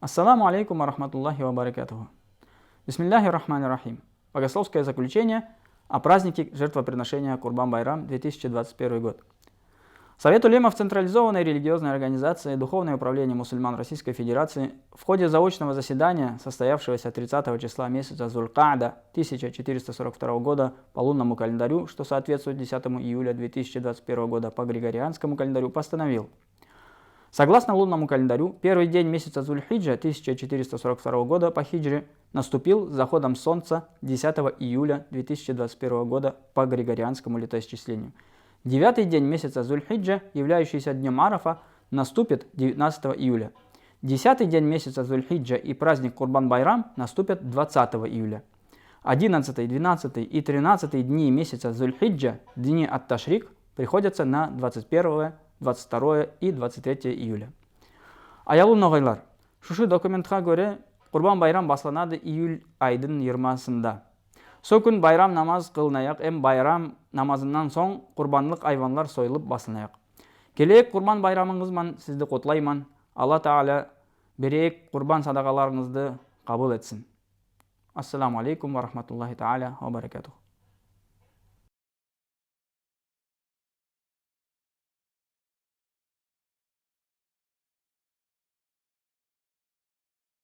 Ассаламу алейкум ва рахматуллахи ва баракатуху. Бисмиллахи рахмани рахим. Богословское заключение о празднике жертвоприношения Курбан-Байрам 2021 год. Совет улемов централизованной религиозной организации Духовное управление мусульман Российской Федерации в ходе заочного заседания, состоявшегося 30 числа месяца Зуль-Каада 1442 года по лунному календарю, что соответствует 10 июля 2021 года по григорианскому календарю, постановил: согласно лунному календарю, первый день месяца Зуль-Хиджа 1442 года по хиджре наступил с заходом солнца 10 июля 2021 года по григорианскому летоисчислению. Девятый день месяца Зуль-Хиджа, являющийся днем Арафа, наступит 19 июля. Десятый день месяца Зуль-Хиджа и праздник Курбан-Байрам наступят 20 июля. 11, 12 и 13 дни месяца Зуль-Хиджа, дни ат-Ташрик, приходятся на 21, 22 и 23 июля. Аялу ноғайлар, шушы документқа көре Курбан-Байрам башланады июль айдын 20-сында. Со күн байрам намаз қылынаяқ, байрам намазынан соң құрбанлық айванлар сойылып басынаяқ. Келек құрбан байрамыңызман сізді қотлайман. Алла Тағала берек құрбан садақаларыңызды қабыл етсін. Ассаламу алейкум ва рахматуллахи та'аля ва баракатух.